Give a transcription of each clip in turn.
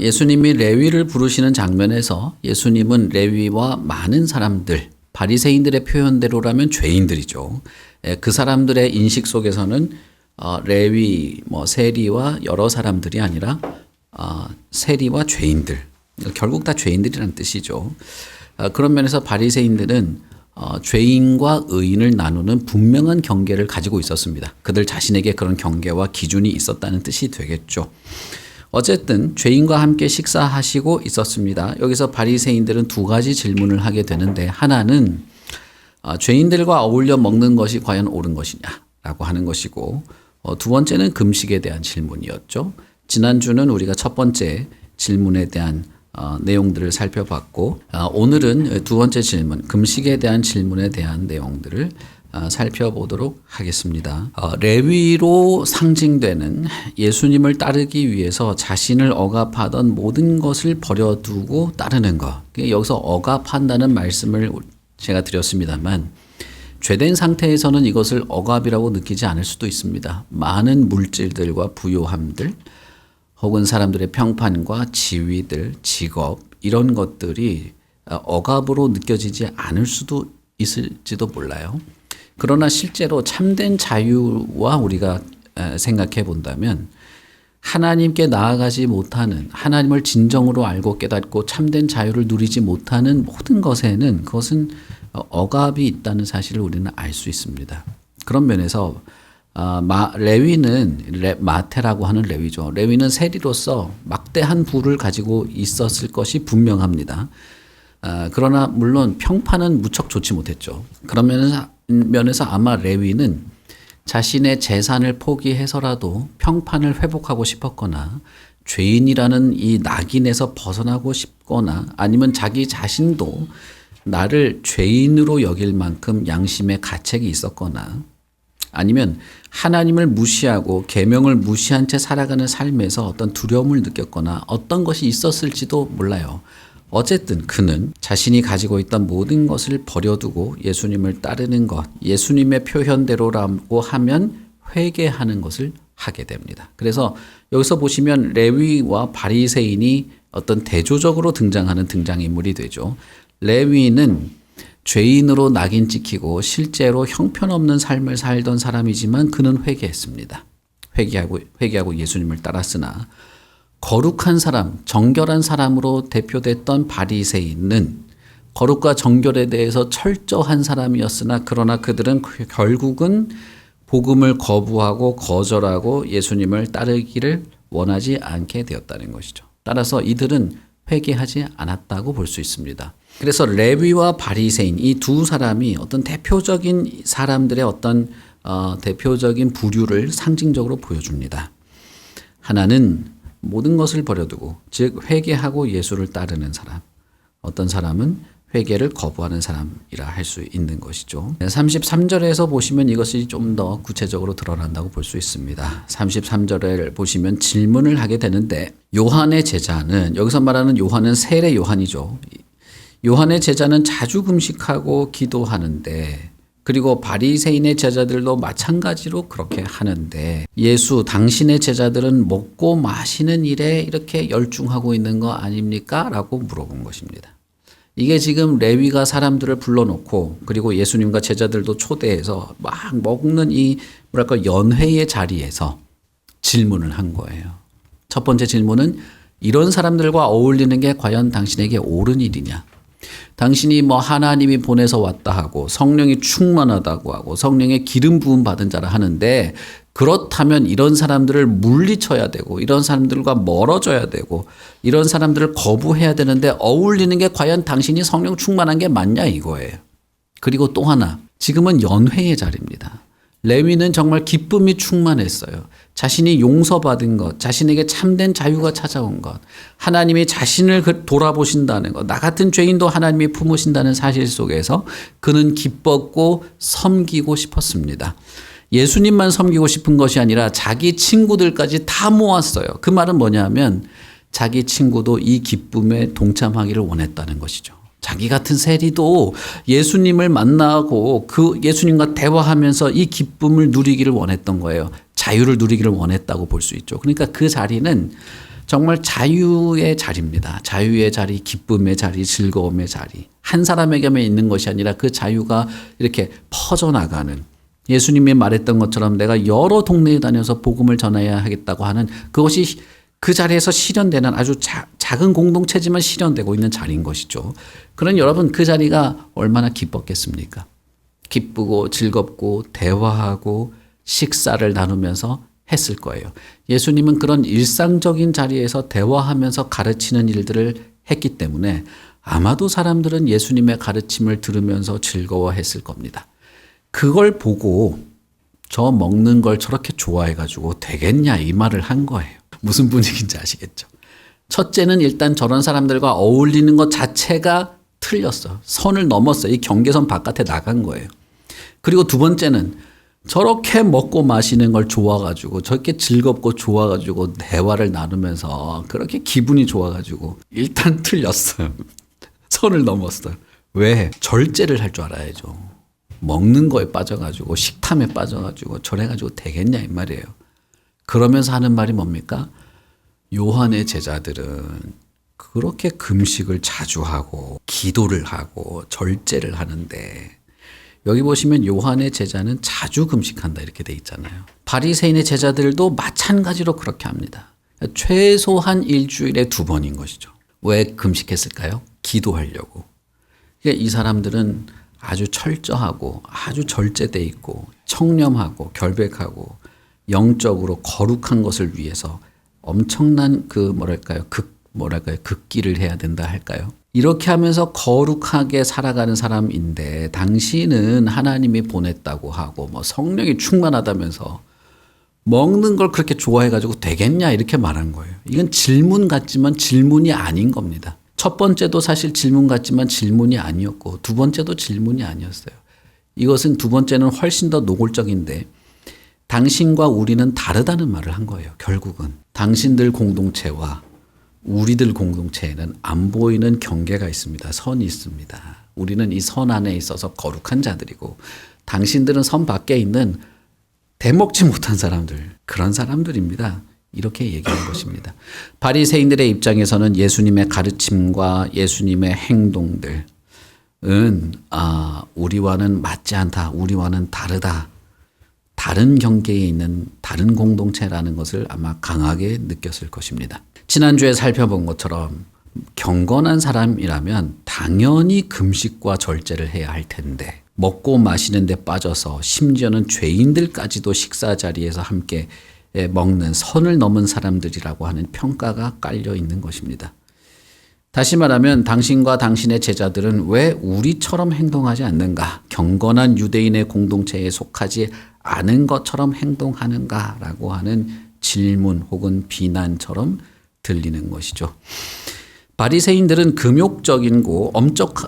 예수님이 레위를 부르시는 장면에서 예수님은 레위와 많은 사람들, 바리새인들의 표현대로라면 죄인들이죠. 그 사람들의 인식 속에서는 레위, 세리와 여러 사람들이 아니라 세리와 죄인들, 결국 다 죄인들이라는 뜻이죠. 그런 면에서 바리새인들은 죄인과 의인을 나누는 분명한 경계를 가지고 있었습니다. 그들 자신에게 그런 경계와 기준이 있었다는 뜻이 되겠죠. 어쨌든 죄인과 함께 식사하시고 있었습니다. 여기서 바리새인들은 두 가지 질문을 하게 되는데, 하나는 죄인들과 어울려 먹는 것이 과연 옳은 것이냐라고 하는 것이고, 두 번째는 금식에 대한 질문이었죠. 지난주는 우리가 첫 번째 질문에 대한 내용들을 살펴봤고, 오늘은 두 번째 질문, 금식에 대한 질문에 대한 내용들을 살펴보도록 하겠습니다. 레위로 상징되는 예수님을 따르기 위해서 자신을 억압하던 모든 것을 버려두고 따르는 것. 여기서 억압한다는 말씀을 제가 드렸습니다만, 죄된 상태에서는 이것을 억압이라고 느끼지 않을 수도 있습니다. 많은 물질들과 부요함들, 혹은 사람들의 평판과 지위들, 직업, 이런 것들이 억압으로 느껴지지 않을 수도 있을지도 몰라요. 그러나 실제로 참된 자유와 우리가 생각해 본다면, 하나님께 나아가지 못하는, 하나님을 진정으로 알고 깨닫고 참된 자유를 누리지 못하는 모든 것에는 그것은 억압이 있다는 사실을 우리는 알 수 있습니다. 그런 면에서 레위는 마태라고 하는 레위죠. 레위는 세리로서 막대한 부를 가지고 있었을 것이 분명합니다. 그러나 물론 평판은 무척 좋지 못했죠. 그런 면에서 아마 레위는 자신의 재산을 포기해서라도 평판을 회복하고 싶었거나, 죄인이라는 이 낙인에서 벗어나고 싶거나, 아니면 자기 자신도 나를 죄인으로 여길 만큼 양심의 가책이 있었거나, 아니면 하나님을 무시하고 계명을 무시한 채 살아가는 삶에서 어떤 두려움을 느꼈거나 어떤 것이 있었을지도 몰라요. 어쨌든 그는 자신이 가지고 있던 모든 것을 버려두고 예수님을 따르는 것, 예수님의 표현대로라고 하면 회개하는 것을 하게 됩니다. 그래서 여기서 보시면 레위와 바리새인이 어떤 대조적으로 등장하는 등장인물이 되죠. 레위는 죄인으로 낙인 찍히고 실제로 형편없는 삶을 살던 사람이지만 그는 회개했습니다. 회개하고 예수님을 따랐으나, 거룩한 사람, 정결한 사람으로 대표됐던 바리새인은 거룩과 정결에 대해서 철저한 사람이었으나, 그러나 그들은 결국은 복음을 거부하고 거절하고 예수님을 따르기를 원하지 않게 되었다는 것이죠. 따라서 이들은 회개하지 않았다고 볼 수 있습니다. 그래서 레위와 바리새인, 이 두 사람이 어떤 대표적인 사람들의 어떤 대표적인 부류를 상징적으로 보여줍니다. 하나는 모든 것을 버려두고, 즉 회개하고 예수를 따르는 사람, 어떤 사람은 회개를 거부하는 사람이라 할 수 있는 것이죠. 33절에서 보시면 이것이 좀 더 구체적으로 드러난다고 볼 수 있습니다. 33절을 보시면 질문을 하게 되는데, 요한의 제자는, 여기서 말하는 요한은 세례 요한이죠. 요한의 제자는 자주 금식하고 기도하는데, 그리고 바리새인의 제자들도 마찬가지로 그렇게 하는데, 예수 당신의 제자들은 먹고 마시는 일에 이렇게 열중하고 있는 거 아닙니까? 라고 물어본 것입니다. 이게 지금 레위가 사람들을 불러놓고, 그리고 예수님과 제자들도 초대해서 막 먹는 이 연회의 자리에서 질문을 한 거예요. 첫 번째 질문은, 이런 사람들과 어울리는 게 과연 당신에게 옳은 일이냐? 당신이 하나님이 보내서 왔다 하고, 성령이 충만하다고 하고, 성령의 기름 부음 받은 자라 하는데, 그렇다면 이런 사람들을 물리쳐야 되고, 이런 사람들과 멀어져야 되고, 이런 사람들을 거부해야 되는데, 어울리는 게 과연 당신이 성령 충만한 게 맞냐 이거예요. 그리고 또 하나, 지금은 연회의 자리입니다. 레위는 정말 기쁨이 충만했어요. 자신이 용서받은 것, 자신에게 참된 자유가 찾아온 것, 하나님이 자신을 돌아보신다는 것, 나 같은 죄인도 하나님이 품으신다는 사실 속에서 그는 기뻤고 섬기고 싶었습니다. 예수님만 섬기고 싶은 것이 아니라 자기 친구들까지 다 모았어요. 그 말은 뭐냐면, 자기 친구도 이 기쁨에 동참하기를 원했다는 것이죠. 자기 같은 세리도 예수님을 만나고 그 예수님과 대화하면서 이 기쁨을 누리기를 원했던 거예요. 자유를 누리기를 원했다고 볼 수 있죠. 그러니까 그 자리는 정말 자유의 자리입니다. 자유의 자리, 기쁨의 자리, 즐거움의 자리. 한 사람에게만 있는 것이 아니라 그 자유가 이렇게 퍼져나가는, 예수님이 말했던 것처럼 내가 여러 동네에 다녀서 복음을 전해야 하겠다고 하는 그것이 그 자리에서 실현되는 아주 작은 공동체지만 실현되고 있는 자리인 것이죠. 그런 여러분, 그 자리가 얼마나 기뻤겠습니까? 기쁘고 즐겁고 대화하고 식사를 나누면서 했을 거예요. 예수님은 그런 일상적인 자리에서 대화하면서 가르치는 일들을 했기 때문에 아마도 사람들은 예수님의 가르침을 들으면서 즐거워했을 겁니다. 그걸 보고 저 먹는 걸 저렇게 좋아해가지고 되겠냐 이 말을 한 거예요. 무슨 분위기인지 아시겠죠? 첫째는 일단 저런 사람들과 어울리는 것 자체가 틀렸어. 선을 넘었어. 이 경계선 바깥에 나간 거예요. 그리고 두 번째는 저렇게 먹고 마시는 걸 좋아가지고 저렇게 즐겁고 좋아가지고 대화를 나누면서 그렇게 기분이 좋아가지고 일단 틀렸어요. 선을 넘었어요. 왜? 절제를 할 줄 알아야죠. 먹는 거에 빠져가지고 식탐에 빠져가지고 저래가지고 되겠냐 이 말이에요. 그러면서 하는 말이 뭡니까? 요한의 제자들은 그렇게 금식을 자주 하고 기도를 하고 절제를 하는데, 여기 보시면 요한의 제자는 자주 금식한다 이렇게 돼 있잖아요. 바리새인의 제자들도 마찬가지로 그렇게 합니다. 최소한 일주일에 2번인 것이죠. 왜 금식했을까요? 기도하려고. 그러니까 이 사람들은 아주 철저하고 아주 절제돼 있고 청렴하고 결백하고 영적으로 거룩한 것을 위해서 엄청난 극기를 해야 된다 할까요? 이렇게 하면서 거룩하게 살아가는 사람인데 당신은 하나님이 보냈다고 하고 성령이 충만하다면서 먹는 걸 그렇게 좋아해가지고 되겠냐 이렇게 말한 거예요. 이건 질문 같지만 질문이 아닌 겁니다. 첫 번째도 사실 질문 같지만 질문이 아니었고 두 번째도 질문이 아니었어요. 이것은 두 번째는 훨씬 더 노골적인데 당신과 우리는 다르다는 말을 한 거예요. 결국은 당신들 공동체와 우리들 공동체에는 안 보이는 경계가 있습니다. 선이 있습니다. 우리는 이 선 안에 있어서 거룩한 자들이고 당신들은 선 밖에 있는 대먹지 못한 사람들, 그런 사람들입니다. 이렇게 얘기한 것입니다. 바리새인들의 입장에서는 예수님의 가르침과 예수님의 행동들은 우리와는 맞지 않다, 우리와는 다르다, 다른 경계에 있는 다른 공동체라는 것을 아마 강하게 느꼈을 것입니다. 지난주에 살펴본 것처럼 경건한 사람이라면 당연히 금식과 절제를 해야 할 텐데 먹고 마시는 데 빠져서 심지어는 죄인들까지도 식사 자리에서 함께 먹는 선을 넘은 사람들이라고 하는 평가가 깔려 있는 것입니다. 다시 말하면 당신과 당신의 제자들은 왜 우리처럼 행동하지 않는가? 경건한 유대인의 공동체에 속하지 않은 것처럼 행동하는가라고 하는 질문 혹은 비난처럼 들리는 것이죠. 바리새인들은 금욕적이고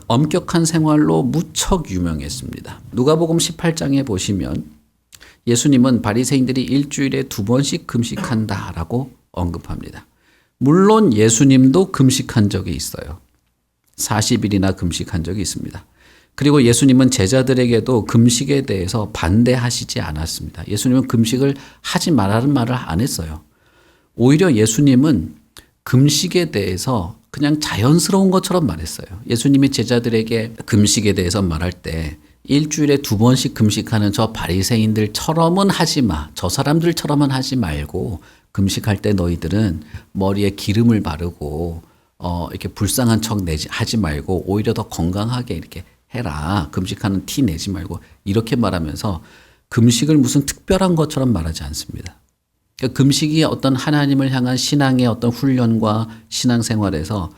엄격한 생활로 무척 유명했습니다. 누가복음 18장에 보시면 예수님은 바리새인들이 일주일에 2번씩 금식한다라고 언급합니다. 물론 예수님도 금식한 적이 있어요. 40일이나 금식한 적이 있습니다. 그리고 예수님은 제자들에게도 금식에 대해서 반대하시지 않았습니다. 예수님은 금식을 하지 말라는 말을 안 했어요. 오히려 예수님은 금식에 대해서 그냥 자연스러운 것처럼 말했어요. 예수님이 제자들에게 금식에 대해서 말할 때 일주일에 2번씩 금식하는 저 바리새인들처럼은 하지 마. 저 사람들처럼은 하지 말고 금식할 때 너희들은 머리에 기름을 바르고 이렇게 불쌍한 척 하지 말고 오히려 더 건강하게 이렇게 해라. 금식하는 티 내지 말고 이렇게 말하면서 금식을 무슨 특별한 것처럼 말하지 않습니다. 그러니까 금식이 어떤 하나님을 향한 신앙의 어떤 훈련과 신앙생활에서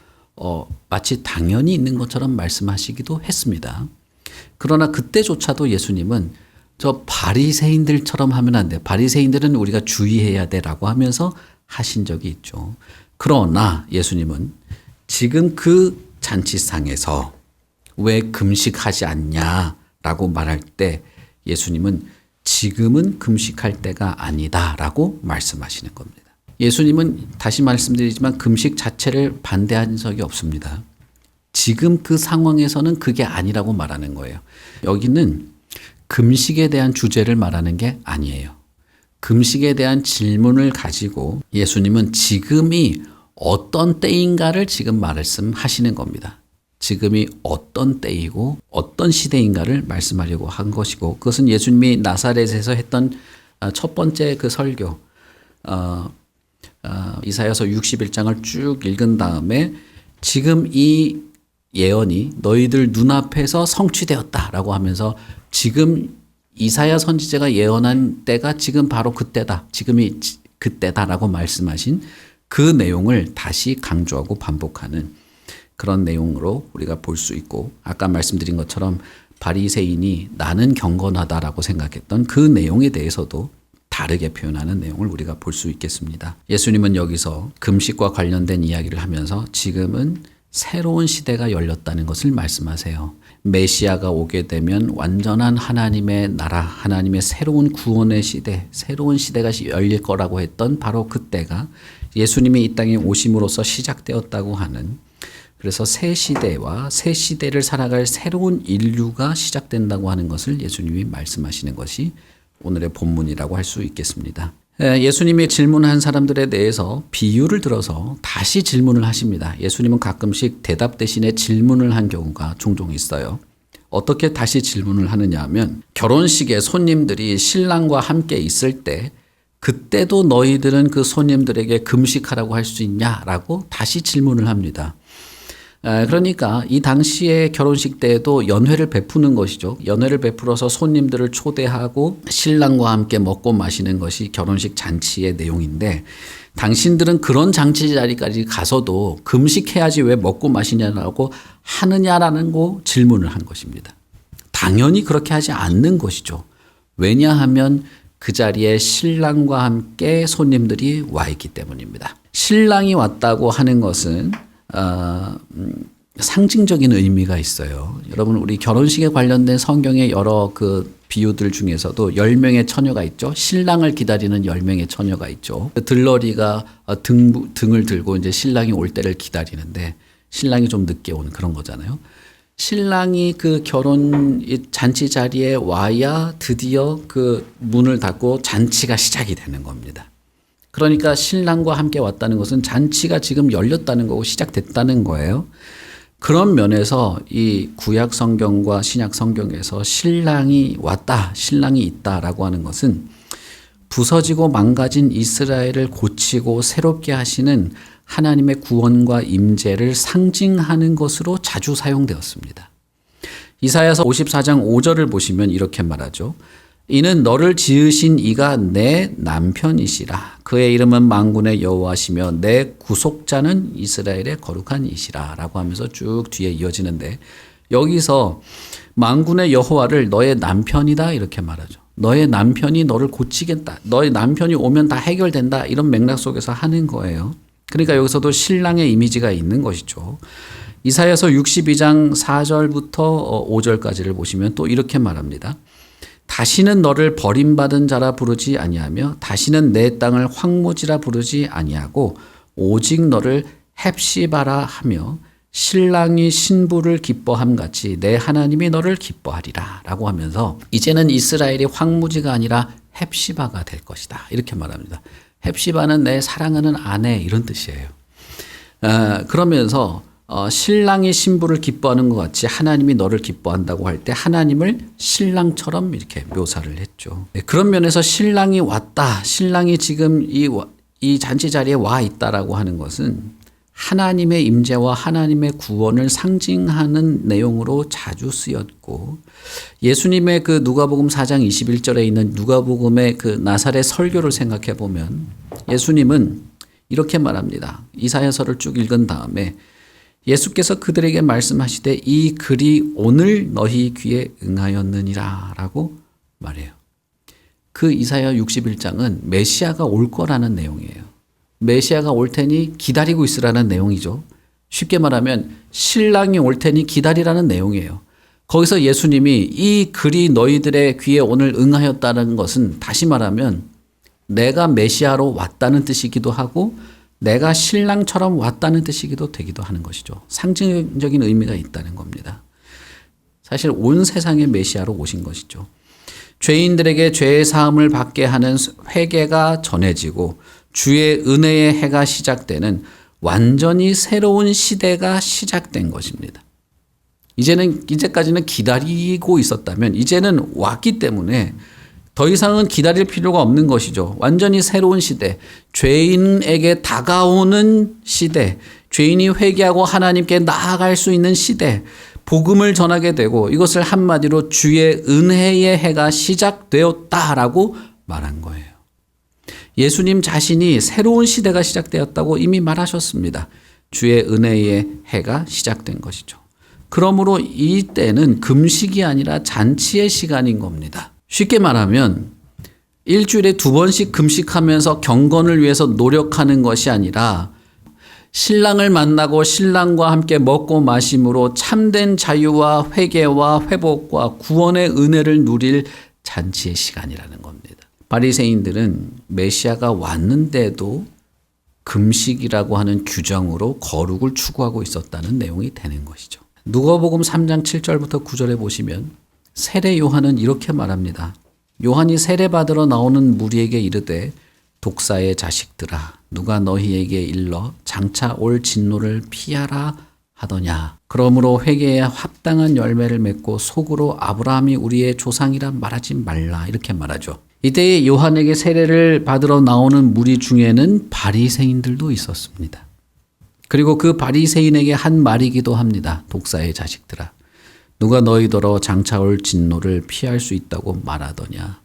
마치 당연히 있는 것처럼 말씀하시기도 했습니다. 그러나 그때조차도 예수님은 저 바리새인들처럼 하면 안 돼. 바리새인들은 우리가 주의해야 돼라고 하면서 하신 적이 있죠. 그러나 예수님은 지금 그 잔치상에서 왜 금식하지 않냐라고 말할 때 예수님은 지금은 금식할 때가 아니다라고 말씀하시는 겁니다. 예수님은 다시 말씀드리지만 금식 자체를 반대한 적이 없습니다. 지금 그 상황에서는 그게 아니라고 말하는 거예요. 여기는 금식에 대한 주제를 말하는 게 아니에요. 금식에 대한 질문을 가지고 예수님은 지금이 어떤 때인가를 지금 말씀하시는 겁니다. 지금이 어떤 때이고 어떤 시대인가를 말씀하려고 한 것이고, 그것은 예수님이 나사렛에서 했던 첫 번째 그 설교, 이사야서 61장을 쭉 읽은 다음에 지금 이 예언이 너희들 눈앞에서 성취되었다라고 하면서 지금 이사야 선지자가 예언한 때가 지금 바로 그때다, 지금이 그때다라고 말씀하신 그 내용을 다시 강조하고 반복하는 그런 내용으로 우리가 볼 수 있고, 아까 말씀드린 것처럼 바리새인이 나는 경건하다라고 생각했던 그 내용에 대해서도 다르게 표현하는 내용을 우리가 볼 수 있겠습니다. 예수님은 여기서 금식과 관련된 이야기를 하면서 지금은 새로운 시대가 열렸다는 것을 말씀하세요. 메시아가 오게 되면 완전한 하나님의 나라, 하나님의 새로운 구원의 시대, 새로운 시대가 열릴 거라고 했던 바로 그때가 예수님이 이 땅에 오심으로써 시작되었다고 하는, 그래서 새 시대와 새 시대를 살아갈 새로운 인류가 시작된다고 하는 것을 예수님이 말씀하시는 것이 오늘의 본문이라고 할 수 있겠습니다. 예수님이 질문한 사람들에 대해서 비유를 들어서 다시 질문을 하십니다. 예수님은 가끔씩 대답 대신에 질문을 한 경우가 종종 있어요. 어떻게 다시 질문을 하느냐 하면, 결혼식에 손님들이 신랑과 함께 있을 때 그때도 너희들은 그 손님들에게 금식하라고 할 수 있냐라고 다시 질문을 합니다. 그러니까 이 당시에 결혼식 때에도 연회를 베푸는 것이죠. 연회를 베풀어서 손님들을 초대하고 신랑과 함께 먹고 마시는 것이 결혼식 잔치의 내용인데, 당신들은 그런 잔치 자리까지 가서도 금식해야지 왜 먹고 마시냐라고 하느냐라는 거 질문을 한 것입니다. 당연히 그렇게 하지 않는 것이죠. 왜냐하면 그 자리에 신랑과 함께 손님들이 와 있기 때문입니다. 신랑이 왔다고 하는 것은 상징적인 의미가 있어요. 여러분, 우리 결혼식에 관련된 성경의 여러 그 비유들 중에서도 10명의 처녀가 있죠. 신랑을 기다리는 10명의 처녀가 있죠. 들러리가 등을 들고 이제 신랑이 올 때를 기다리는데, 신랑이 좀 늦게 오는 그런 거잖아요. 신랑이 그 결혼 잔치 자리에 와야 드디어 그 문을 닫고 잔치가 시작이 되는 겁니다. 그러니까 신랑과 함께 왔다는 것은 잔치가 지금 열렸다는 거고 시작됐다는 거예요. 그런 면에서 이 구약 성경과 신약 성경에서 신랑이 왔다, 신랑이 있다라고 하는 것은 부서지고 망가진 이스라엘을 고치고 새롭게 하시는 하나님의 구원과 임재를 상징하는 것으로 자주 사용되었습니다. 이사야서 54장 5절을 보시면 이렇게 말하죠. 이는 너를 지으신 이가 내 남편이시라. 그의 이름은 만군의 여호와시며 내 구속자는 이스라엘의 거룩한 이시라 라고 하면서 쭉 뒤에 이어지는데, 여기서 만군의 여호와를 너의 남편이다 이렇게 말하죠. 너의 남편이 너를 고치겠다, 너의 남편이 오면 다 해결된다, 이런 맥락 속에서 하는 거예요. 그러니까 여기서도 신랑의 이미지가 있는 것이죠. 이사야서 62장 4절부터 5절까지를 보시면 또 이렇게 말합니다. 다시는 너를 버림받은 자라 부르지 아니하며 다시는 내 땅을 황무지라 부르지 아니하고 오직 너를 헵시바라 하며 신랑이 신부를 기뻐함 같이 내 하나님이 너를 기뻐하리라 라고 하면서, 이제는 이스라엘이 황무지가 아니라 헵시바가 될 것이다 이렇게 말합니다. 헵시바는 내 사랑하는 아내 이런 뜻이에요. 그러면서 신랑이 신부를 기뻐하는 것 같이 하나님이 너를 기뻐한다고 할 때 하나님을 신랑처럼 이렇게 묘사를 했죠. 그런 면에서 신랑이 왔다, 신랑이 지금 이 잔치 자리에 와 있다라고 하는 것은 하나님의 임재와 하나님의 구원을 상징하는 내용으로 자주 쓰였고, 예수님의 그 누가복음 4장 21절에 있는 누가복음의 그 나사렛 설교를 생각해 보면 예수님은 이렇게 말합니다. 이사야서를 쭉 읽은 다음에 예수께서 그들에게 말씀하시되 이 글이 오늘 너희 귀에 응하였느니라 라고 말해요. 그 이사야 61장은 메시아가 올 거라는 내용이에요. 메시아가 올 테니 기다리고 있으라는 내용이죠. 쉽게 말하면 신랑이 올 테니 기다리라는 내용이에요. 거기서 예수님이 이 글이 너희들의 귀에 오늘 응하였다는 것은 다시 말하면 내가 메시아로 왔다는 뜻이기도 하고 내가 신랑처럼 왔다는 뜻이기도 되기도 하는 것이죠. 상징적인 의미가 있다는 겁니다. 사실 온 세상의 메시아로 오신 것이죠. 죄인들에게 죄의 사함을 받게 하는 회개가 전해지고 주의 은혜의 해가 시작되는 완전히 새로운 시대가 시작된 것입니다. 이제까지는 기다리고 있었다면 이제는 왔기 때문에 더 이상은 기다릴 필요가 없는 것이죠. 완전히 새로운 시대, 죄인에게 다가오는 시대, 죄인이 회개하고 하나님께 나아갈 수 있는 시대, 복음을 전하게 되고 이것을 한마디로 주의 은혜의 해가 시작되었다라고 말한 거예요. 예수님 자신이 새로운 시대가 시작되었다고 이미 말하셨습니다. 주의 은혜의 해가 시작된 것이죠. 그러므로 이때는 금식이 아니라 잔치의 시간인 겁니다. 쉽게 말하면 일주일에 2번씩 금식하면서 경건을 위해서 노력하는 것이 아니라 신랑을 만나고 신랑과 함께 먹고 마심으로 참된 자유와 회개와 회복과 구원의 은혜를 누릴 잔치의 시간이라는 겁니다. 바리새인들은 메시아가 왔는데도 금식이라고 하는 규정으로 거룩을 추구하고 있었다는 내용이 되는 것이죠. 누가복음 3장 7절부터 9절에 보시면 세례 요한은 이렇게 말합니다. 요한이 세례받으러 나오는 무리에게 이르되 독사의 자식들아 누가 너희에게 일러 장차 올 진노를 피하라 하더냐. 그러므로 회개에 합당한 열매를 맺고 속으로 아브라함이 우리의 조상이라 말하지 말라 이렇게 말하죠. 이때 요한에게 세례를 받으러 나오는 무리 중에는 바리새인들도 있었습니다. 그리고 그 바리새인에게 한 말이기도 합니다. 독사의 자식들아 누가 너희더러 장차 올 진노를 피할 수 있다고 말하더냐.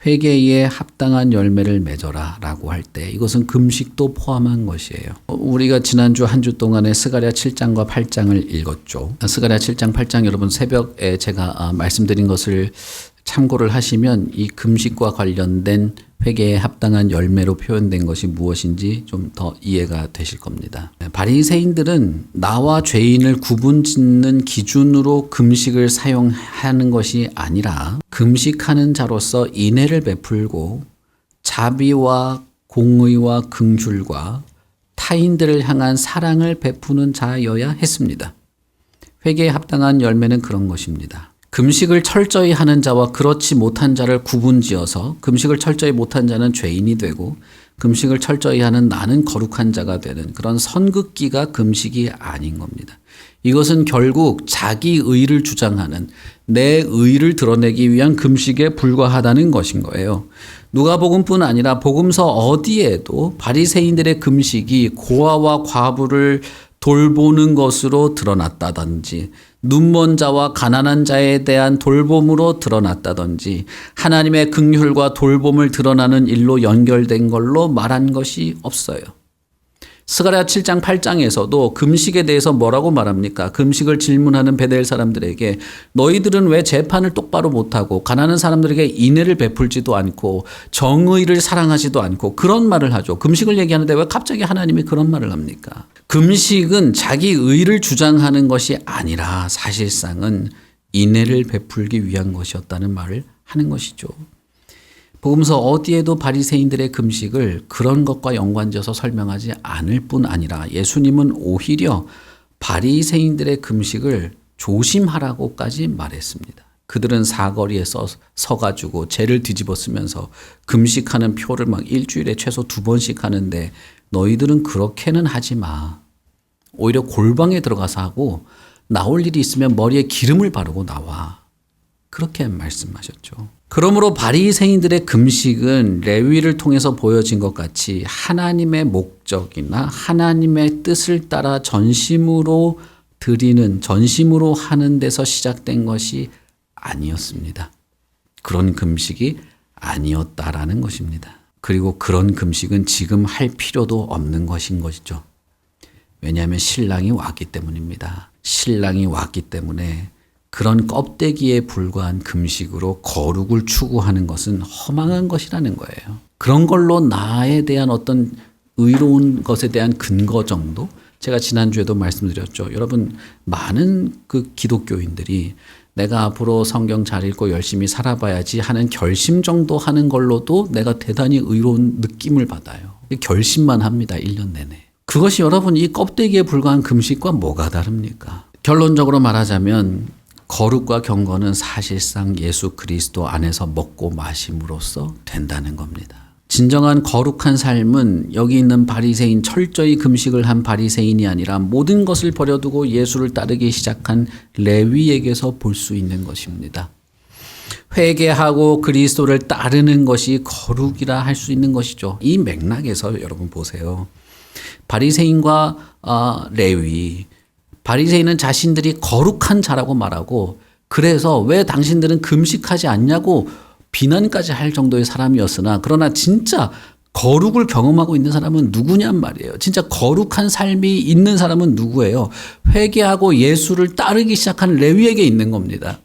회개에 합당한 열매를 맺어라 라고 할 때 이것은 금식도 포함한 것이에요. 우리가 지난주 한 주 동안에 스가랴 7장과 8장을 읽었죠. 스가랴 7장 8장 여러분 새벽에 제가 말씀드린 것을 참고를 하시면 이 금식과 관련된 회개에 합당한 열매로 표현된 것이 무엇인지 좀 더 이해가 되실 겁니다. 바리새인들은 나와 죄인을 구분짓는 기준으로 금식을 사용하는 것이 아니라 금식하는 자로서 인애를 베풀고 자비와 공의와 긍휼과 타인들을 향한 사랑을 베푸는 자여야 했습니다. 회개에 합당한 열매는 그런 것입니다. 금식을 철저히 하는 자와 그렇지 못한 자를 구분지어서 금식을 철저히 못한 자는 죄인이 되고 금식을 철저히 하는 나는 거룩한 자가 되는 그런 선긋기가 금식이 아닌 겁니다. 이것은 결국 자기 의를 주장하는 내 의를 드러내기 위한 금식에 불과하다는 것인 거예요. 누가복음뿐 아니라 복음서 어디에도 바리새인들의 금식이 고아와 과부를 돌보는 것으로 드러났다든지 눈먼 자와 가난한 자에 대한 돌봄으로 드러났다든지 하나님의 긍휼과 돌봄을 드러나는 일로 연결된 걸로 말한 것이 없어요. 스가랴 7장 8장에서도 금식에 대해서 뭐라고 말합니까? 금식을 질문하는 베델 사람들에게 너희들은 왜 재판을 똑바로 못하고 가난한 사람들에게 인애를 베풀지도 않고 정의를 사랑하지도 않고 그런 말을 하죠. 금식을 얘기하는데 왜 갑자기 하나님이 그런 말을 합니까? 금식은 자기 의를 주장하는 것이 아니라 사실상은 인애를 베풀기 위한 것이었다는 말을 하는 것이죠. 복음서 어디에도 바리새인들의 금식을 그런 것과 연관지어서 설명하지 않을 뿐 아니라 예수님은 오히려 바리새인들의 금식을 조심하라고까지 말했습니다. 그들은 사거리에 서가지고 죄를 뒤집어 쓰면서 금식하는 표를 막 일주일에 최소 2번씩 하는데 너희들은 그렇게는 하지 마. 오히려 골방에 들어가서 하고 나올 일이 있으면 머리에 기름을 바르고 나와. 그렇게 말씀하셨죠. 그러므로 바리새인들의 금식은 레위를 통해서 보여진 것 같이 하나님의 목적이나 하나님의 뜻을 따라 전심으로 드리는, 전심으로 하는 데서 시작된 것이 아니었습니다. 그런 금식이 아니었다라는 것입니다. 그리고 그런 금식은 지금 할 필요도 없는 것인 것이죠. 왜냐하면 신랑이 왔기 때문입니다. 신랑이 왔기 때문에 그런 껍데기에 불과한 금식으로 거룩을 추구하는 것은 허망한 것이라는 거예요. 그런 걸로 나에 대한 어떤 의로운 것에 대한 근거 정도? 제가 지난주에도 말씀드렸죠. 여러분, 많은 그 기독교인들이 내가 앞으로 성경 잘 읽고 열심히 살아봐야지 하는 결심 정도 하는 걸로도 내가 대단히 의로운 느낌을 받아요. 결심만 합니다. 1년 내내. 그것이 여러분 이 껍데기에 불과한 금식과 뭐가 다릅니까? 결론적으로 말하자면 거룩과 경건은 사실상 예수 그리스도 안에서 먹고 마심으로써 된다는 겁니다. 진정한 거룩한 삶은 여기 있는 바리새인, 철저히 금식을 한 바리새인이 아니라 모든 것을 버려두고 예수를 따르기 시작한 레위에게서 볼 수 있는 것입니다. 회개하고 그리스도를 따르는 것이 거룩이라 할 수 있는 것이죠. 이 맥락에서 여러분 보세요. 바리새인과 레위, 바리새인은 자신들이 거룩한 자라고 말하고, 그래서 왜 당신들은 금식하지 않냐고 비난까지 할 정도의 사람이었으나, 그러나 진짜 거룩을 경험하고 있는 사람은 누구냔 말이에요. 진짜 거룩한 삶이 있는 사람은 누구예요? 회개하고 예수를 따르기 시작한 레위에게 있는 겁니다.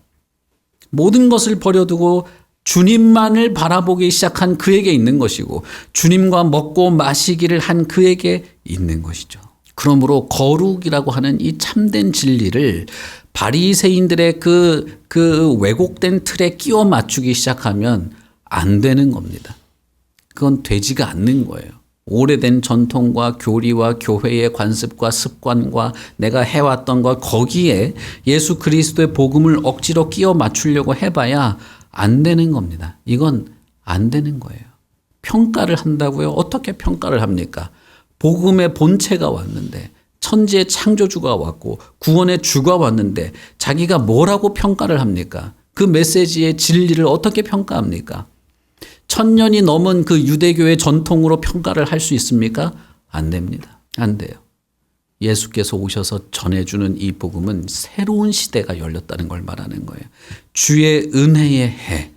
모든 것을 버려두고 주님만을 바라보기 시작한 그에게 있는 것이고, 주님과 먹고 마시기를 한 그에게 있는 것이죠. 그러므로 거룩이라고 하는 이 참된 진리를 바리새인들의 그 왜곡된 틀에 끼워 맞추기 시작하면 안 되는 겁니다. 그건 되지가 않는 거예요. 오래된 전통과 교리와 교회의 관습과 습관과 내가 해왔던 것, 거기에 예수 그리스도의 복음을 억지로 끼워 맞추려고 해봐야 안 되는 겁니다. 이건 안 되는 거예요. 평가를 한다고요? 어떻게 평가를 합니까? 복음의 본체가 왔는데, 천지의 창조주가 왔고 구원의 주가 왔는데 자기가 뭐라고 평가를 합니까? 그 메시지의 진리를 어떻게 평가합니까? 1000년이 넘은 그 유대교의 전통으로 평가를 할 수 있습니까? 안 됩니다. 안 돼요. 예수께서 오셔서 전해주는 이 복음은 새로운 시대가 열렸다는 걸 말하는 거예요. 주의 은혜의 해,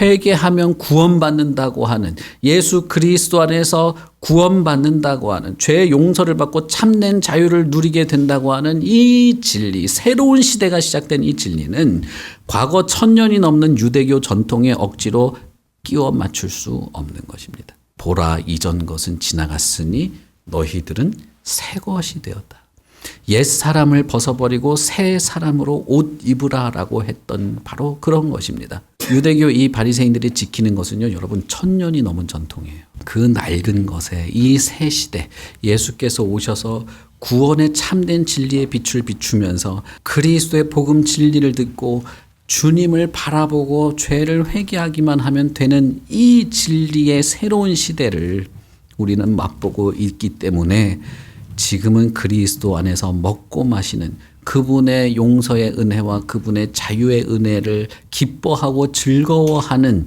회개하면 구원받는다고 하는, 예수 그리스도 안에서 구원받는다고 하는, 죄의 용서를 받고 참된 자유를 누리게 된다고 하는 이 진리, 새로운 시대가 시작된 이 진리는 과거 1000년이 넘는 유대교 전통에 억지로 끼워 맞출 수 없는 것입니다. 보라, 이전 것은 지나갔으니 너희들은 새 것이 되었다. 옛 사람을 벗어버리고 새 사람으로 옷 입으라라고 했던 바로 그런 것입니다. 유대교 이 바리새인들이 지키는 것은요, 여러분 1000년이 넘은 전통이에요. 그 낡은 것에 이 새 시대, 예수께서 오셔서 구원의 참된 진리의 빛을 비추면서 그리스도의 복음 진리를 듣고 주님을 바라보고 죄를 회개하기만 하면 되는 이 진리의 새로운 시대를 우리는 맛보고 있기 때문에 지금은 그리스도 안에서 먹고 마시는 그분의 용서의 은혜와 그분의 자유의 은혜를 기뻐하고 즐거워하는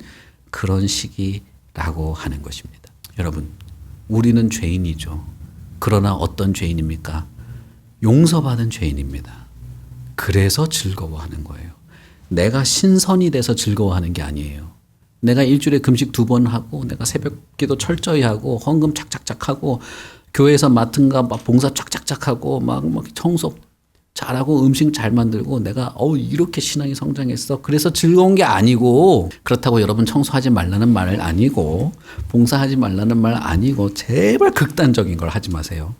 그런 시기라고 하는 것입니다. 여러분, 우리는 죄인이죠. 그러나 어떤 죄인입니까? 용서받은 죄인입니다. 그래서 즐거워하는 거예요. 내가 신선이 돼서 즐거워하는 게 아니에요. 내가 일주일에 금식 2번 하고, 내가 새벽 기도 철저히 하고, 헌금 착착착 하고, 교회에서 맡은 거 막 봉사 착착착 하고, 막 청소 잘하고, 음식 잘 만들고, 내가 이렇게 신앙이 성장했어. 그래서 즐거운 게 아니고, 그렇다고 여러분 청소하지 말라는 말 아니고, 봉사하지 말라는 말 아니고, 제발 극단적인 걸 하지 마세요.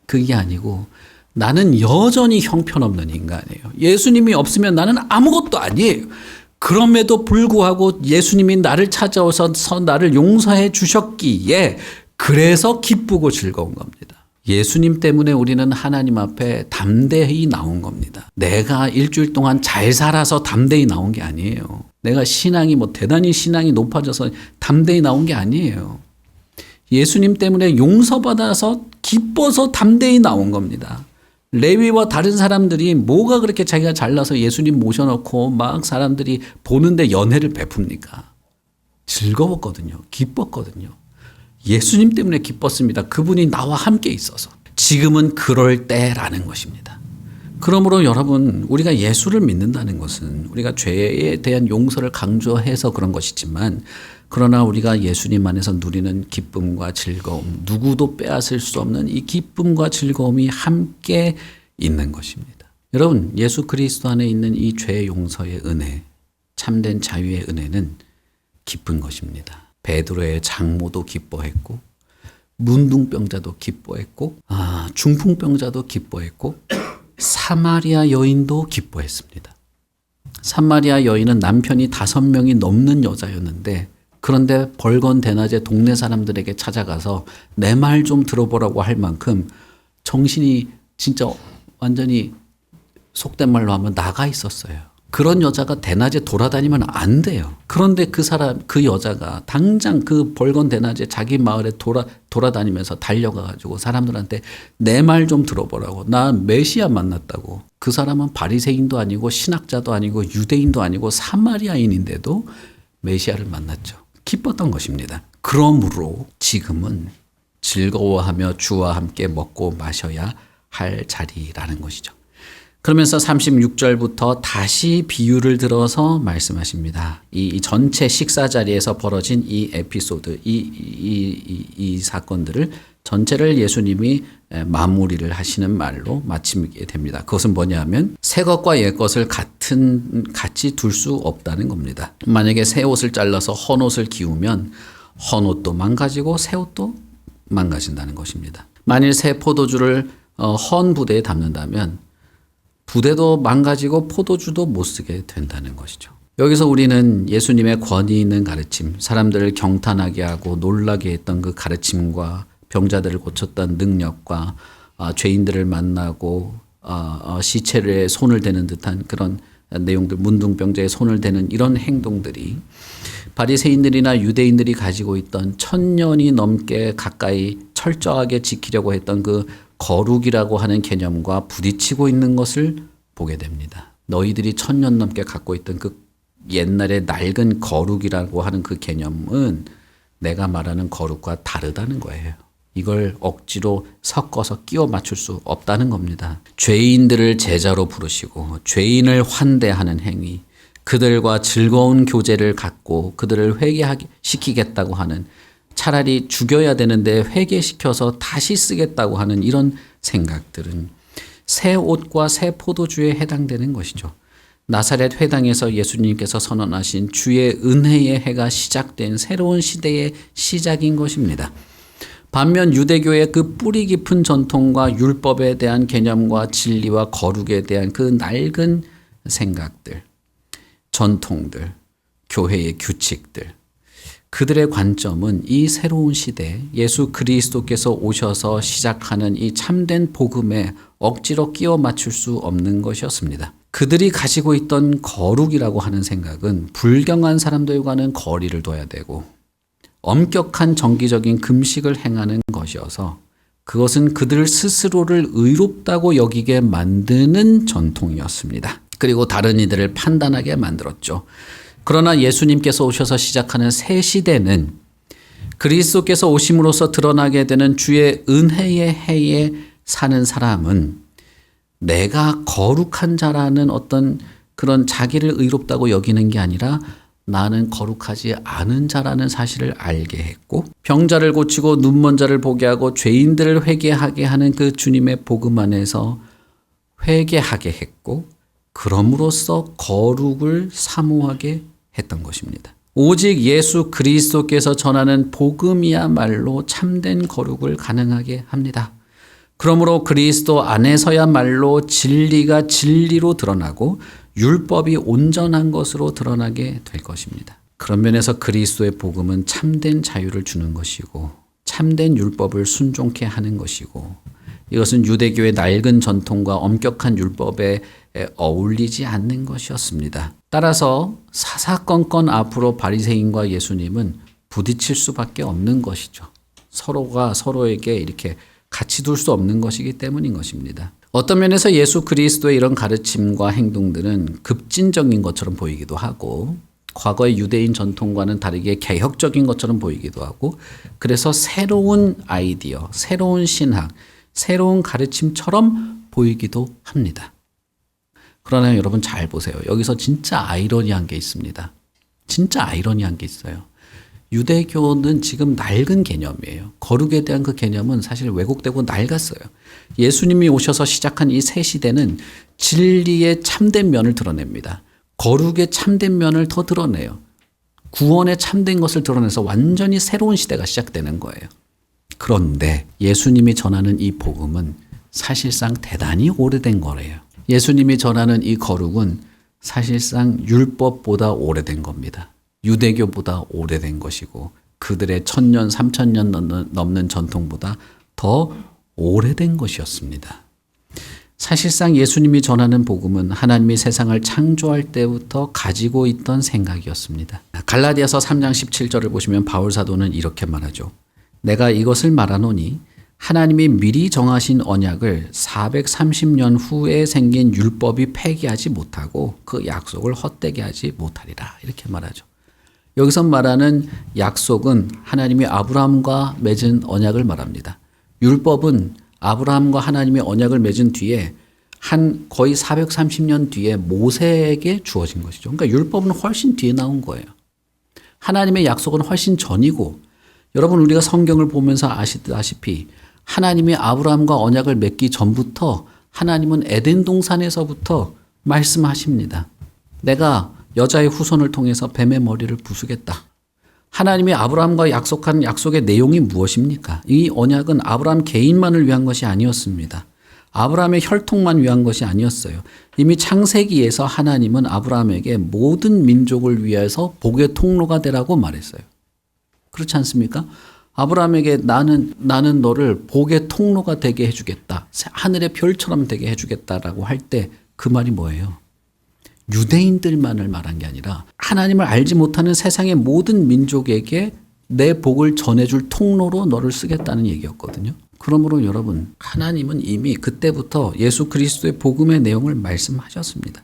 그게 아니고, 나는 여전히 형편없는 인간이에요. 예수님이 없으면 나는 아무것도 아니에요. 그럼에도 불구하고 예수님이 나를 찾아오셔서 나를 용서해 주셨기에 그래서 기쁘고 즐거운 겁니다. 예수님 때문에 우리는 하나님 앞에 담대히 나온 겁니다. 내가 일주일 동안 잘 살아서 담대히 나온 게 아니에요. 내가 신앙이 대단히 신앙이 높아져서 담대히 나온 게 아니에요. 예수님 때문에 용서받아서 기뻐서 담대히 나온 겁니다. 레위와 다른 사람들이 뭐가 그렇게 자기가 잘나서 예수님 모셔놓고 막 사람들이 보는데 연회를 베풉니까? 즐거웠거든요. 기뻤거든요. 예수님 때문에 기뻤습니다. 그분이 나와 함께 있어서. 지금은 그럴 때라는 것입니다. 그러므로 여러분, 우리가 예수를 믿는다는 것은 우리가 죄에 대한 용서를 강조해서 그런 것이지만, 그러나 우리가 예수님 안에서 누리는 기쁨과 즐거움, 누구도 빼앗을 수 없는 이 기쁨과 즐거움이 함께 있는 것입니다. 여러분, 예수 그리스도 안에 있는 이 죄 용서의 은혜, 참된 자유의 은혜는 기쁜 것입니다. 베드로의 장모도 기뻐했고, 문둥병자도 기뻐했고, 중풍병자도 기뻐했고, 사마리아 여인도 기뻐했습니다. 사마리아 여인은 남편이 5명이 넘는 여자였는데, 그런데 벌건 대낮에 동네 사람들에게 찾아가서 내 말 좀 들어보라고 할 만큼 정신이 진짜 완전히 속된 말로 하면 나가 있었어요. 그런 여자가 대낮에 돌아다니면 안 돼요. 그런데 그 여자가 당장 그 벌건 대낮에 자기 마을에 돌아다니면서 달려가가지고 사람들한테 내 말 좀 들어보라고. 나 메시아 만났다고. 그 사람은 바리새인도 아니고 신학자도 아니고 유대인도 아니고 사마리아인인데도 메시아를 만났죠. 기뻤던 것입니다. 그러므로 지금은 즐거워하며 주와 함께 먹고 마셔야 할 자리라는 것이죠. 그러면서 36절부터 다시 비유를 들어서 말씀하십니다. 이 전체 식사 자리에서 벌어진 이 에피소드, 이 사건들을 전체를 예수님이 마무리를 하시는 말로 마치게 됩니다. 그것은 뭐냐면 새 것과 옛 것을 같이 둘 수 없다는 겁니다. 만약에 새 옷을 잘라서 헌 옷을 기우면 헌 옷도 망가지고 새 옷도 망가진다는 것입니다. 만일 새 포도주를 헌 부대에 담는다면 부대도 망가지고 포도주도 못 쓰게 된다는 것이죠. 여기서 우리는 예수님의 권위 있는 가르침, 사람들을 경탄하게 하고 놀라게 했던 그 가르침과 병자들을 고쳤던 능력과 죄인들을 만나고 시체에 손을 대는 듯한 그런 내용들, 문둥병자에 손을 대는 이런 행동들이 바리새인들이나 유대인들이 가지고 있던 1000년이 넘게 가까이 철저하게 지키려고 했던 그 거룩이라고 하는 개념과 부딪히고 있는 것을 보게 됩니다. 너희들이 1000년 넘게 갖고 있던 그 옛날의 낡은 거룩이라고 하는 그 개념은 내가 말하는 거룩과 다르다는 거예요. 이걸 억지로 섞어서 끼워 맞출 수 없다는 겁니다. 죄인들을 제자로 부르시고 죄인을 환대하는 행위, 그들과 즐거운 교제를 갖고 그들을 회개시키겠다고 하는, 차라리 죽여야 되는데 회개시켜서 다시 쓰겠다고 하는 이런 생각들은 새 옷과 새 포도주에 해당되는 것이죠. 나사렛 회당에서 예수님께서 선언하신 주의 은혜의 해가 시작된 새로운 시대의 시작인 것입니다. 반면 유대교의 그 뿌리 깊은 전통과 율법에 대한 개념과 진리와 거룩에 대한 그 낡은 생각들, 전통들, 교회의 규칙들, 그들의 관점은 이 새로운 시대, 예수 그리스도께서 오셔서 시작하는 이 참된 복음에 억지로 끼워 맞출 수 없는 것이었습니다. 그들이 가지고 있던 거룩이라고 하는 생각은 불경한 사람들과는 거리를 둬야 되고 엄격한 정기적인 금식을 행하는 것이어서 그것은 그들 스스로를 의롭다고 여기게 만드는 전통이었습니다. 그리고 다른 이들을 판단하게 만들었죠. 그러나 예수님께서 오셔서 시작하는 새 시대는 그리스도께서 오심으로써 드러나게 되는 주의 은혜의 해에 사는 사람은 내가 거룩한 자라는 어떤 그런 자기를 의롭다고 여기는 게 아니라 나는 거룩하지 않은 자라는 사실을 알게 했고, 병자를 고치고 눈먼 자를 보게 하고 죄인들을 회개하게 하는 그 주님의 복음 안에서 회개하게 했고, 그럼으로써 거룩을 사모하게 했던 것입니다. 오직 예수 그리스도께서 전하는 복음이야말로 참된 거룩을 가능하게 합니다. 그러므로 그리스도 안에서야말로 진리가 진리로 드러나고 율법이 온전한 것으로 드러나게 될 것입니다. 그런 면에서 그리스도의 복음은 참된 자유를 주는 것이고 참된 율법을 순종케 하는 것이고, 이것은 유대교의 낡은 전통과 엄격한 율법에 어울리지 않는 것이었습니다. 따라서 사사건건 앞으로 바리새인과 예수님은 부딪힐 수밖에 없는 것이죠. 서로가 서로에게 이렇게 같이 둘 수 없는 것이기 때문인 것입니다. 어떤 면에서 예수 그리스도의 이런 가르침과 행동들은 급진적인 것처럼 보이기도 하고 과거의 유대인 전통과는 다르게 개혁적인 것처럼 보이기도 하고, 그래서 새로운 아이디어, 새로운 신학, 새로운 가르침처럼 보이기도 합니다. 그러나 여러분 잘 보세요. 여기서 진짜 아이러니한 게 있습니다. 진짜 아이러니한 게 있어요. 유대교는 지금 낡은 개념이에요. 거룩에 대한 그 개념은 사실 왜곡되고 낡았어요. 예수님이 오셔서 시작한 이 새 시대는 진리의 참된 면을 드러냅니다. 거룩의 참된 면을 더 드러내요. 구원의 참된 것을 드러내서 완전히 새로운 시대가 시작되는 거예요. 그런데 예수님이 전하는 이 복음은 사실상 대단히 오래된 거래요. 예수님이 전하는 이 거룩은 사실상 율법보다 오래된 겁니다. 유대교보다 오래된 것이고 그들의 1000년, 3000년 넘는 전통보다 더 오래된 것이었습니다. 사실상 예수님이 전하는 복음은 하나님이 세상을 창조할 때부터 가지고 있던 생각이었습니다. 갈라디아서 3장 17절을 보시면 바울 사도는 이렇게 말하죠. 내가 이것을 말하노니 하나님이 미리 정하신 언약을 430년 후에 생긴 율법이 폐기하지 못하고 그 약속을 헛되게 하지 못하리라. 이렇게 말하죠. 여기서 말하는 약속은 하나님이 아브라함과 맺은 언약을 말합니다. 율법은 아브라함과 하나님이 언약을 맺은 뒤에 거의 430년 뒤에 모세에게 주어진 것이죠. 그러니까 율법은 훨씬 뒤에 나온 거예요. 하나님의 약속은 훨씬 전이고, 여러분 우리가 성경을 보면서 아시다시피 하나님이 아브라함과 언약을 맺기 전부터 하나님은 에덴 동산에서부터 말씀하십니다. 내가 여자의 후손을 통해서 뱀의 머리를 부수겠다. 하나님이 아브라함과 약속한 약속의 내용이 무엇입니까? 이 언약은 아브라함 개인만을 위한 것이 아니었습니다. 아브라함의 혈통만 위한 것이 아니었어요. 이미 창세기에서 하나님은 아브라함에게 모든 민족을 위해서 복의 통로가 되라고 말했어요. 그렇지 않습니까? 아브라함에게 나는 너를 복의 통로가 되게 해주겠다. 하늘의 별처럼 되게 해주겠다라고 할 때 그 말이 뭐예요? 유대인들만을 말한 게 아니라 하나님을 알지 못하는 세상의 모든 민족에게 내 복을 전해줄 통로로 너를 쓰겠다는 얘기였거든요. 그러므로 여러분, 하나님은 이미 그때부터 예수 그리스도의 복음의 내용을 말씀하셨습니다.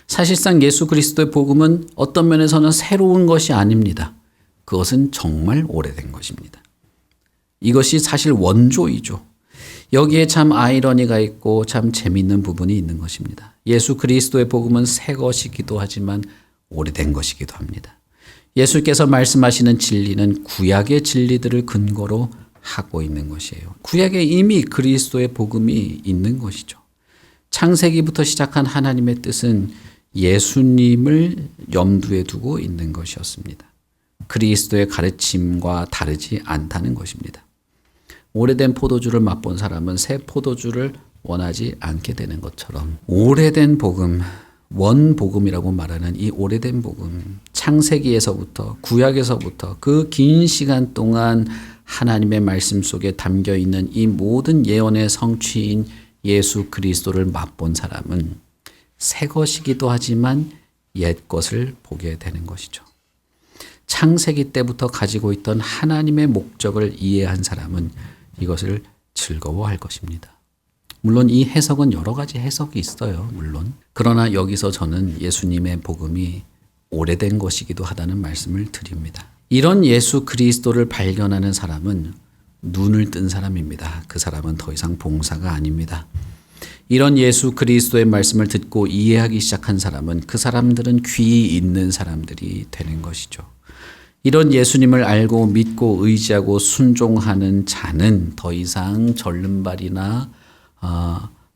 사실상 예수 그리스도의 복음은 어떤 면에서는 새로운 것이 아닙니다. 그것은 정말 오래된 것입니다. 이것이 사실 원조이죠. 여기에 참 아이러니가 있고 참 재미있는 부분이 있는 것입니다. 예수 그리스도의 복음은 새 것이기도 하지만 오래된 것이기도 합니다. 예수께서 말씀하시는 진리는 구약의 진리들을 근거로 하고 있는 것이에요. 구약에 이미 그리스도의 복음이 있는 것이죠. 창세기부터 시작한 하나님의 뜻은 예수님을 염두에 두고 있는 것이었습니다. 그리스도의 가르침과 다르지 않다는 것입니다. 오래된 포도주를 맛본 사람은 새 포도주를 원하지 않게 되는 것처럼 오래된 복음, 원복음이라고 말하는 이 오래된 복음, 창세기에서부터 구약에서부터 그 긴 시간 동안 하나님의 말씀 속에 담겨 있는 이 모든 예언의 성취인 예수 그리스도를 맛본 사람은 새 것이기도 하지만 옛 것을 보게 되는 것이죠. 창세기 때부터 가지고 있던 하나님의 목적을 이해한 사람은 이것을 즐거워할 것입니다. 물론 이 해석은 여러 가지 해석이 있어요. 물론. 그러나 여기서 저는 예수님의 복음이 오래된 것이기도 하다는 말씀을 드립니다. 이런 예수 그리스도를 발견하는 사람은 눈을 뜬 사람입니다. 그 사람은 더 이상 봉사가 아닙니다. 이런 예수 그리스도의 말씀을 듣고 이해하기 시작한 사람은 그 사람들은 귀 있는 사람들이 되는 것이죠. 이런 예수님을 알고 믿고 의지하고 순종하는 자는 더 이상 절름발이나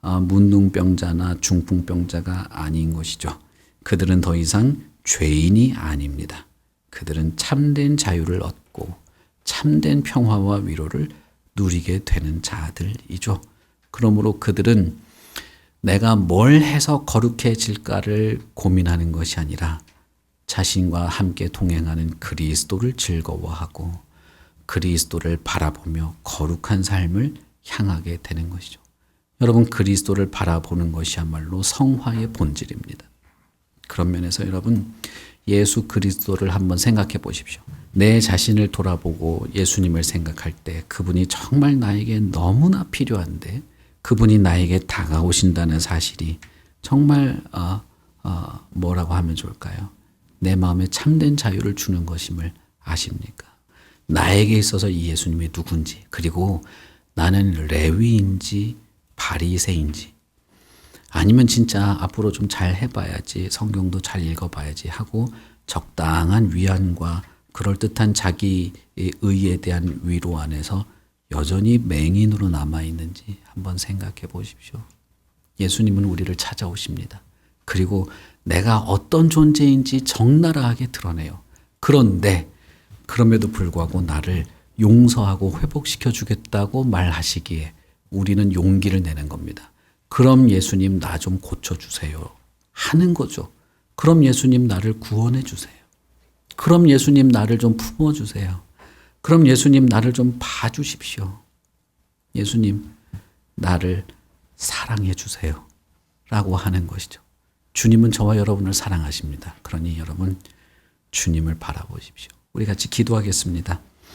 문둥병자나 중풍병자가 아닌 것이죠. 그들은 더 이상 죄인이 아닙니다. 그들은 참된 자유를 얻고 참된 평화와 위로를 누리게 되는 자들이죠. 그러므로 그들은 내가 뭘 해서 거룩해질까를 고민하는 것이 아니라 자신과 함께 동행하는 그리스도를 즐거워하고 그리스도를 바라보며 거룩한 삶을 향하게 되는 것이죠. 여러분, 그리스도를 바라보는 것이야말로 성화의 본질입니다. 그런 면에서 여러분, 예수 그리스도를 한번 생각해 보십시오. 내 자신을 돌아보고 예수님을 생각할 때 그분이 정말 나에게 너무나 필요한데 그분이 나에게 다가오신다는 사실이 정말 뭐라고 하면 좋을까요? 내 마음에 참된 자유를 주는 것임을 아십니까? 나에게 있어서 이 예수님이 누군지, 그리고 나는 레위인지 바리새인지, 아니면 진짜 앞으로 좀 잘 해봐야지, 성경도 잘 읽어봐야지 하고 적당한 위안과 그럴듯한 자기 의에 대한 위로 안에서 여전히 맹인으로 남아있는지 한번 생각해 보십시오. 예수님은 우리를 찾아오십니다. 그리고 내가 어떤 존재인지 적나라하게 드러내요. 그런데 그럼에도 불구하고 나를 용서하고 회복시켜 주겠다고 말하시기에 우리는 용기를 내는 겁니다. 그럼 예수님 나 좀 고쳐주세요 하는 거죠. 그럼 예수님 나를 구원해 주세요. 그럼 예수님 나를 좀 품어주세요. 그럼 예수님 나를 좀 봐주십시오. 예수님 나를 사랑해 주세요. 라고 하는 것이죠. 주님은 저와 여러분을 사랑하십니다. 그러니 여러분 주님을 바라보십시오. 우리 같이 기도하겠습니다.